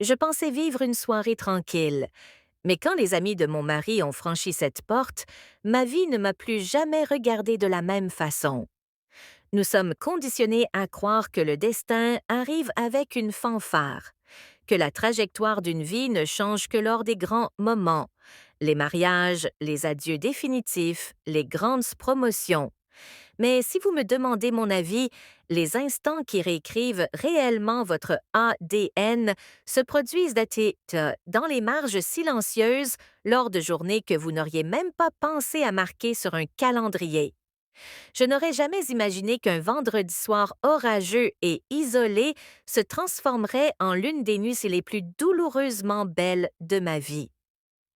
Je pensais vivre une soirée tranquille, mais quand les amis de mon mari ont franchi cette porte, ma vie ne m'a plus jamais regardée de la même façon. Nous sommes conditionnés à croire que le destin arrive avec une fanfare, que la trajectoire d'une vie ne change que lors des grands moments, les mariages, les adieux définitifs, les grandes promotions. Mais si vous me demandez mon avis, les instants qui réécrivent réellement votre ADN se produisent dans les marges silencieuses lors de journées que vous n'auriez même pas pensé à marquer sur un calendrier. Je n'aurais jamais imaginé qu'un vendredi soir orageux et isolé se transformerait en l'une des nuits les plus douloureusement belles de ma vie.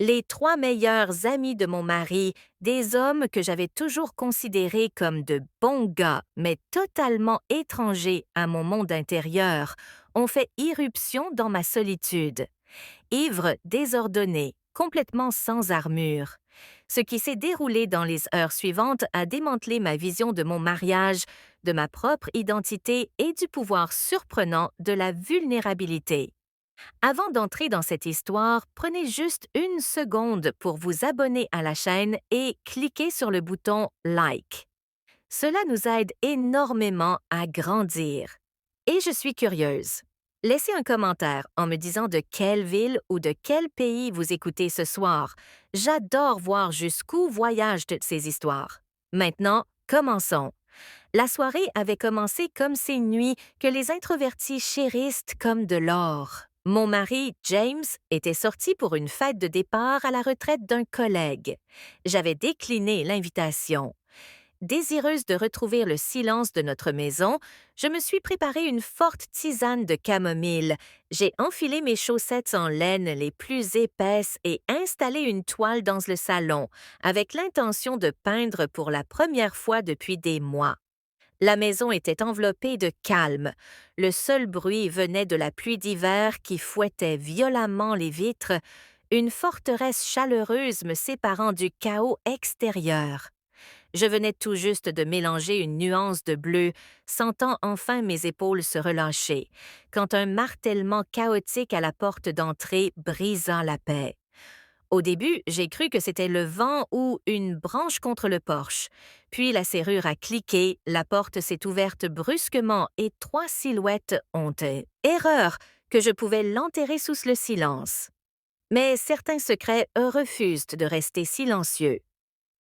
Les trois meilleurs amis de mon mari, des hommes que j'avais toujours considérés comme de bons gars, mais totalement étrangers à mon monde intérieur, ont fait irruption dans ma solitude. Ivre, désordonné, complètement sans armure. Ce qui s'est déroulé dans les heures suivantes a démantelé ma vision de mon mariage, de ma propre identité et du pouvoir surprenant de la vulnérabilité. Avant d'entrer dans cette histoire, prenez juste une seconde pour vous abonner à la chaîne et cliquez sur le bouton Like. Cela nous aide énormément à grandir. Et je suis curieuse. Laissez un commentaire en me disant de quelle ville ou de quel pays vous écoutez ce soir. J'adore voir jusqu'où voyagent toutes ces histoires. Maintenant, commençons. La soirée avait commencé comme ces nuits que les introvertis chérissent comme de l'or. Mon mari, James, était sorti pour une fête de départ à la retraite d'un collègue. J'avais décliné l'invitation. Désireuse de retrouver le silence de notre maison, je me suis préparé une forte tisane de camomille. J'ai enfilé mes chaussettes en laine les plus épaisses et installé une toile dans le salon, avec l'intention de peindre pour la première fois depuis des mois. La maison était enveloppée de calme. Le seul bruit venait de la pluie d'hiver qui fouettait violemment les vitres, une forteresse chaleureuse me séparant du chaos extérieur. Je venais tout juste de mélanger une nuance de bleu, sentant enfin mes épaules se relâcher, quand un martèlement chaotique à la porte d'entrée brisa la paix. Au début, j'ai cru que c'était le vent ou une branche contre le porche. Puis la serrure a cliqué, la porte s'est ouverte brusquement et trois silhouettes ont erreur que je pouvais l'enterrer sous le silence. Mais certains secrets refusent de rester silencieux.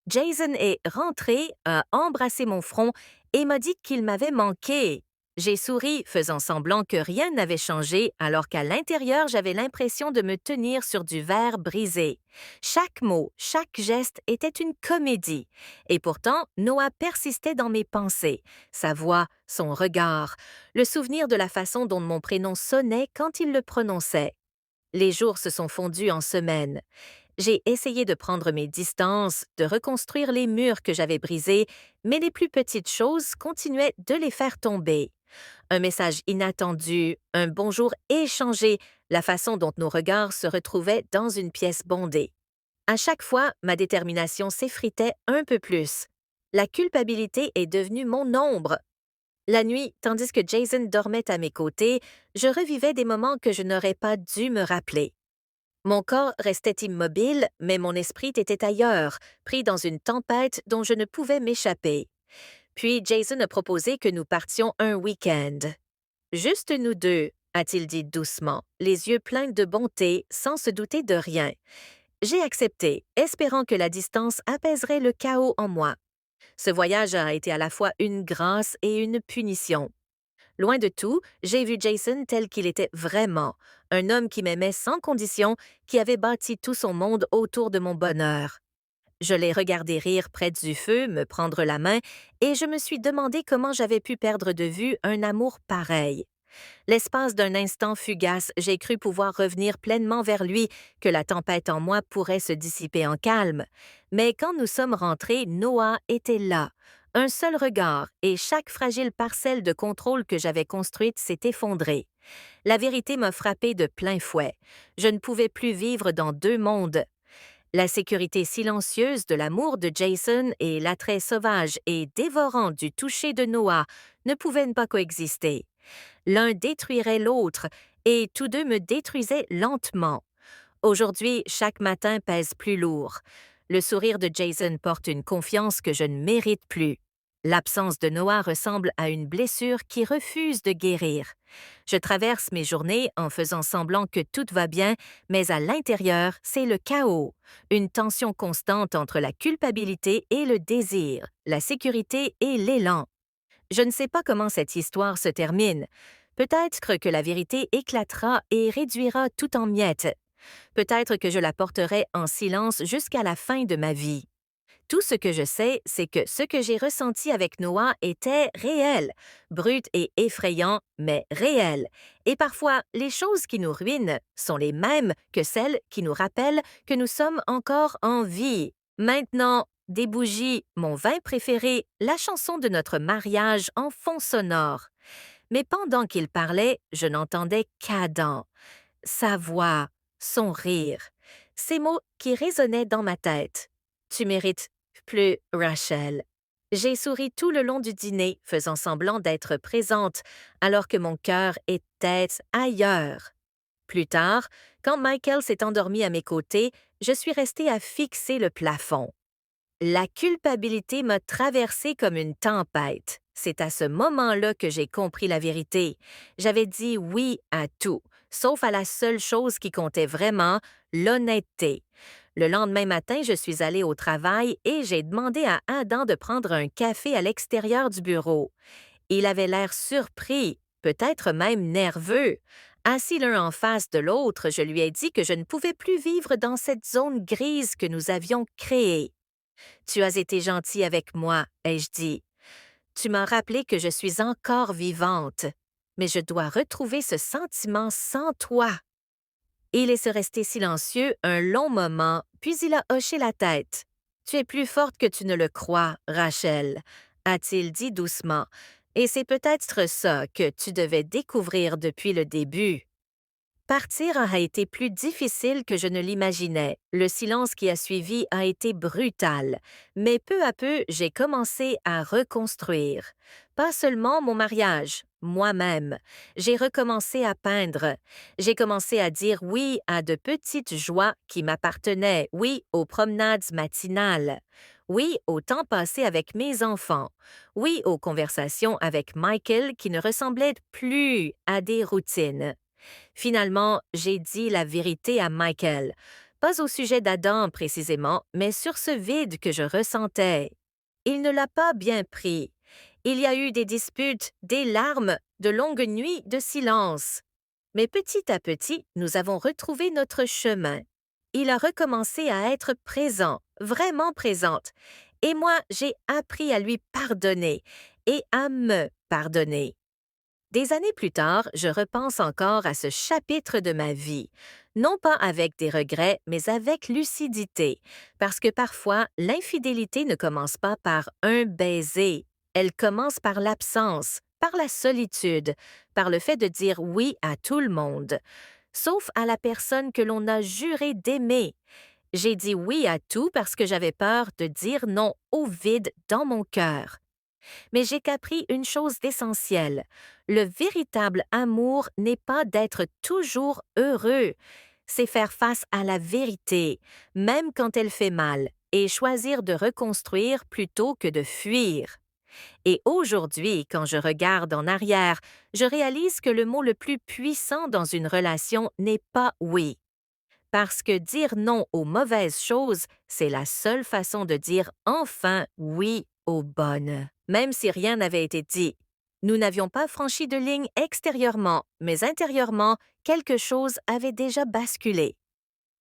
Jason est rentré, a embrassé mon front et m'a dit qu'il m'avait manqué. J'ai souri, faisant semblant que rien n'avait changé, alors qu'à l'intérieur, j'avais l'impression de me tenir sur du verre brisé. Chaque mot, chaque geste était une comédie. Et pourtant, Noah persistait dans mes pensées. Sa voix, son regard, le souvenir de la façon dont mon prénom sonnait quand il le prononçait. Les jours se sont fondus en semaines. J'ai essayé de prendre mes distances, de reconstruire les murs que j'avais brisés, mais les plus petites choses continuaient de les faire tomber. Un message inattendu, un bonjour échangé, la façon dont nos regards se retrouvaient dans une pièce bondée. À chaque fois, ma détermination s'effritait un peu plus. La culpabilité est devenue mon ombre. La nuit, tandis que Jason dormait à mes côtés, je revivais des moments que je n'aurais pas dû me rappeler. Mon corps restait immobile, mais mon esprit était ailleurs, pris dans une tempête dont je ne pouvais m'échapper. Puis Jason a proposé que nous partions un week-end. Juste nous deux, a-t-il dit doucement, les yeux pleins de bonté, sans se douter de rien. J'ai accepté, espérant que la distance apaiserait le chaos en moi. Ce voyage a été à la fois une grâce et une punition. Loin de tout, j'ai vu Jason tel qu'il était vraiment, un homme qui m'aimait sans condition, qui avait bâti tout son monde autour de mon bonheur. Je l'ai regardé rire près du feu, me prendre la main, et je me suis demandé comment j'avais pu perdre de vue un amour pareil. L'espace d'un instant fugace, j'ai cru pouvoir revenir pleinement vers lui, que la tempête en moi pourrait se dissiper en calme. Mais quand nous sommes rentrés, Noah était là. Un seul regard, et chaque fragile parcelle de contrôle que j'avais construite s'est effondrée. La vérité m'a frappé de plein fouet. Je ne pouvais plus vivre dans deux mondes. La sécurité silencieuse de l'amour de Jason et l'attrait sauvage et dévorant du toucher de Noah ne pouvaient pas coexister. L'un détruirait l'autre, et tous deux me détruisaient lentement. Aujourd'hui, chaque matin pèse plus lourd. Le sourire de Jason porte une confiance que je ne mérite plus. L'absence de Noah ressemble à une blessure qui refuse de guérir. Je traverse mes journées en faisant semblant que tout va bien, mais à l'intérieur, c'est le chaos. Une tension constante entre la culpabilité et le désir, la sécurité et l'élan. Je ne sais pas comment cette histoire se termine. Peut-être que la vérité éclatera et réduira tout en miettes. Peut-être que je la porterai en silence jusqu'à la fin de ma vie. Tout ce que je sais, c'est que ce que j'ai ressenti avec Noah était réel, brut et effrayant, mais réel. Et parfois, les choses qui nous ruinent sont les mêmes que celles qui nous rappellent que nous sommes encore en vie. Maintenant, des bougies, mon vin préféré, la chanson de notre mariage en fond sonore. Mais pendant qu'il parlait, je n'entendais qu'Adam. Sa voix, son rire, ces mots qui résonnaient dans ma tête. Tu mérites plus, Rachel. J'ai souri tout le long du dîner, faisant semblant d'être présente, alors que mon cœur était ailleurs. Plus tard, quand Michael s'est endormi à mes côtés, je suis restée à fixer le plafond. La culpabilité m'a traversée comme une tempête. C'est à ce moment-là que j'ai compris la vérité. J'avais dit oui à tout, sauf à la seule chose qui comptait vraiment, l'honnêteté. Le lendemain matin, je suis allée au travail et j'ai demandé à Adam de prendre un café à l'extérieur du bureau. Il avait l'air surpris, peut-être même nerveux. Assis l'un en face de l'autre, je lui ai dit que je ne pouvais plus vivre dans cette zone grise que nous avions créée. Tu as été gentil avec moi, ai-je dit. Tu m'as rappelé que je suis encore vivante, mais je dois retrouver ce sentiment sans toi. Il est resté silencieux un long moment, puis il a hoché la tête. Tu es plus forte que tu ne le crois, Rachel, a-t-il dit doucement, et c'est peut-être ça que tu devais découvrir depuis le début. Partir a été plus difficile que je ne l'imaginais. Le silence qui a suivi a été brutal, mais peu à peu, j'ai commencé à reconstruire. Pas seulement mon mariage, moi-même. J'ai recommencé à peindre. J'ai commencé à dire oui à de petites joies qui m'appartenaient, oui aux promenades matinales, oui au temps passé avec mes enfants, oui aux conversations avec Michael qui ne ressemblaient plus à des routines. Finalement, j'ai dit la vérité à Michael, pas au sujet d'Adam précisément, mais sur ce vide que je ressentais. Il ne l'a pas bien pris. Il y a eu des disputes, des larmes, de longues nuits de silence. Mais petit à petit, nous avons retrouvé notre chemin. Il a recommencé à être présent, vraiment présente, et moi, j'ai appris à lui pardonner et à me pardonner. Des années plus tard, je repense encore à ce chapitre de ma vie, non pas avec des regrets, mais avec lucidité, parce que parfois, l'infidélité ne commence pas par un baiser, elle commence par l'absence, par la solitude, par le fait de dire oui à tout le monde, sauf à la personne que l'on a juré d'aimer. J'ai dit oui à tout parce que j'avais peur de dire non au vide dans mon cœur. Mais j'ai appris une chose d'essentielle. Le véritable amour n'est pas d'être toujours heureux, c'est faire face à la vérité, même quand elle fait mal, et choisir de reconstruire plutôt que de fuir. Et aujourd'hui, quand je regarde en arrière, je réalise que le mot le plus puissant dans une relation n'est pas oui. Parce que dire non aux mauvaises choses, c'est la seule façon de dire enfin oui aux bonnes. Même si rien n'avait été dit. Nous n'avions pas franchi de ligne extérieurement, mais intérieurement, quelque chose avait déjà basculé.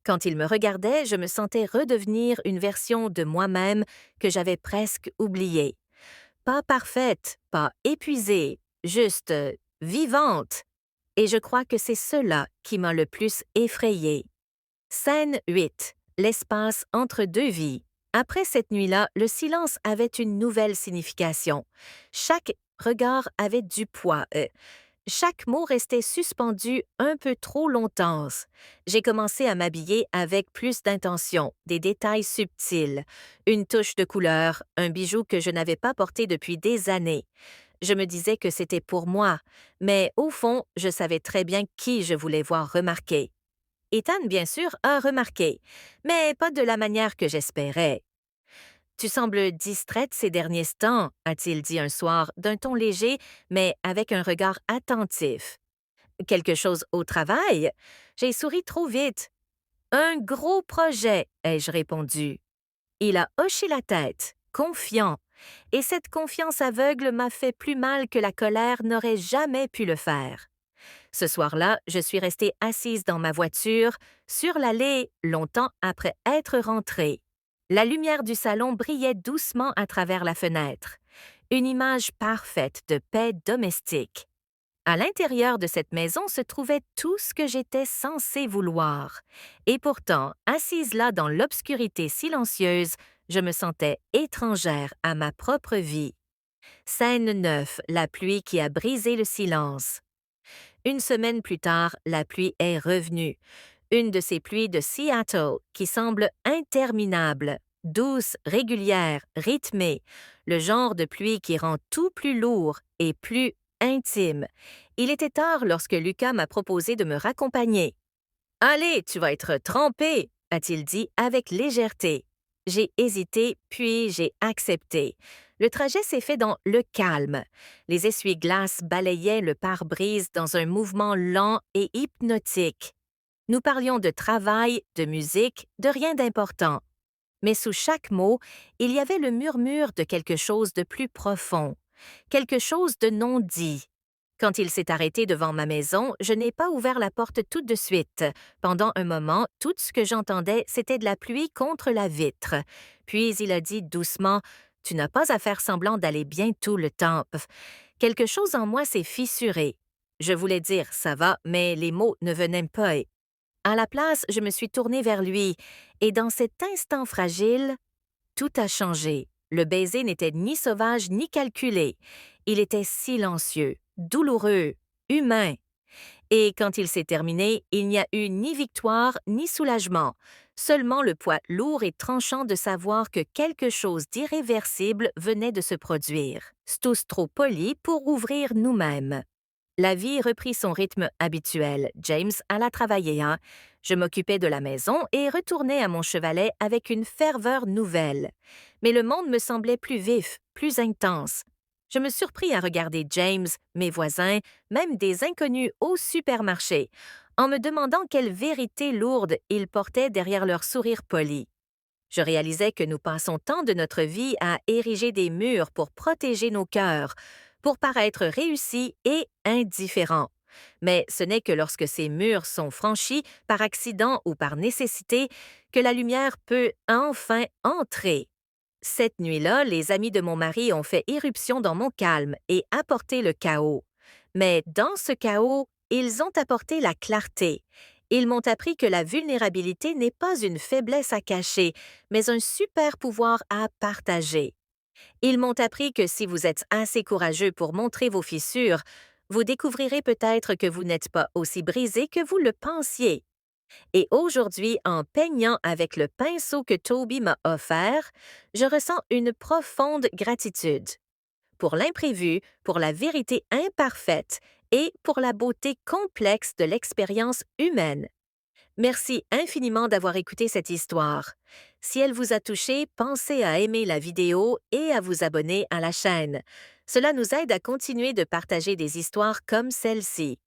Quand il me regardait, je me sentais redevenir une version de moi-même que j'avais presque oubliée. Pas parfaite, pas épuisée, juste vivante. Et je crois que c'est cela qui m'a le plus effrayée. Scène 8. L'espace entre deux vies. Après cette nuit-là, le silence avait une nouvelle signification. Chaque regard avait du poids. Chaque mot restait suspendu un peu trop longtemps. J'ai commencé à m'habiller avec plus d'intention, des détails subtils, une touche de couleur, un bijou que je n'avais pas porté depuis des années. Je me disais que c'était pour moi, mais au fond, je savais très bien qui je voulais voir remarquer. Ethan, bien sûr, a remarqué, mais pas de la manière que j'espérais. Tu sembles distraite ces derniers temps, a-t-il dit un soir d'un ton léger, mais avec un regard attentif. Quelque chose au travail? J'ai souri trop vite. Un gros projet, ai-je répondu. Il a hoché la tête, confiant, et cette confiance aveugle m'a fait plus mal que la colère n'aurait jamais pu le faire. Ce soir-là, je suis restée assise dans ma voiture, sur l'allée, longtemps après être rentrée. La lumière du salon brillait doucement à travers la fenêtre. Une image parfaite de paix domestique. À l'intérieur de cette maison se trouvait tout ce que j'étais censée vouloir. Et pourtant, assise là dans l'obscurité silencieuse, je me sentais étrangère à ma propre vie. Scène 9, la pluie qui a brisé le silence. Une semaine plus tard, la pluie est revenue. Une de ces pluies de Seattle qui semble interminable, douce, régulière, rythmée, le genre de pluie qui rend tout plus lourd et plus intime. Il était tard lorsque Lucas m'a proposé de me raccompagner. « Allez, tu vas être trempé, a-t-il dit avec légèreté. J'ai hésité, puis j'ai accepté. Le trajet s'est fait dans le calme. Les essuie-glaces balayaient le pare-brise dans un mouvement lent et hypnotique. Nous parlions de travail, de musique, de rien d'important. Mais sous chaque mot, il y avait le murmure de quelque chose de plus profond, quelque chose de non dit. Quand il s'est arrêté devant ma maison, je n'ai pas ouvert la porte tout de suite. Pendant un moment, tout ce que j'entendais, c'était de la pluie contre la vitre. Puis il a dit doucement, « Tu n'as pas à faire semblant d'aller bien tout le temps. » Quelque chose en moi s'est fissuré. Je voulais dire « ça va », mais les mots ne venaient pas. À la place, je me suis tournée vers lui, et dans cet instant fragile, tout a changé. Le baiser n'était ni sauvage ni calculé. Il était silencieux, douloureux, humain. Et quand il s'est terminé, il n'y a eu ni victoire ni soulagement, seulement le poids lourd et tranchant de savoir que quelque chose d'irréversible venait de se produire. Tous trop polis pour ouvrir nous-mêmes. La vie reprit son rythme habituel. James alla travailler. Je m'occupais de la maison et retournais à mon chevalet avec une ferveur nouvelle. Mais le monde me semblait plus vif, plus intense. Je me surpris à regarder James, mes voisins, même des inconnus au supermarché, en me demandant quelle vérité lourde ils portaient derrière leur sourire poli. Je réalisais que nous passons tant de notre vie à ériger des murs pour protéger nos cœurs, pour paraître réussis et indifférents. Mais ce n'est que lorsque ces murs sont franchis par accident ou par nécessité que la lumière peut enfin entrer. Cette nuit-là, les amis de mon mari ont fait irruption dans mon calme et apporté le chaos. Mais dans ce chaos, ils ont apporté la clarté. Ils m'ont appris que la vulnérabilité n'est pas une faiblesse à cacher, mais un super pouvoir à partager. Ils m'ont appris que si vous êtes assez courageux pour montrer vos fissures, vous découvrirez peut-être que vous n'êtes pas aussi brisé que vous le pensiez. Et aujourd'hui, en peignant avec le pinceau que Toby m'a offert, je ressens une profonde gratitude. Pour l'imprévu, pour la vérité imparfaite et pour la beauté complexe de l'expérience humaine. Merci infiniment d'avoir écouté cette histoire. Si elle vous a touché, pensez à aimer la vidéo et à vous abonner à la chaîne. Cela nous aide à continuer de partager des histoires comme celle-ci.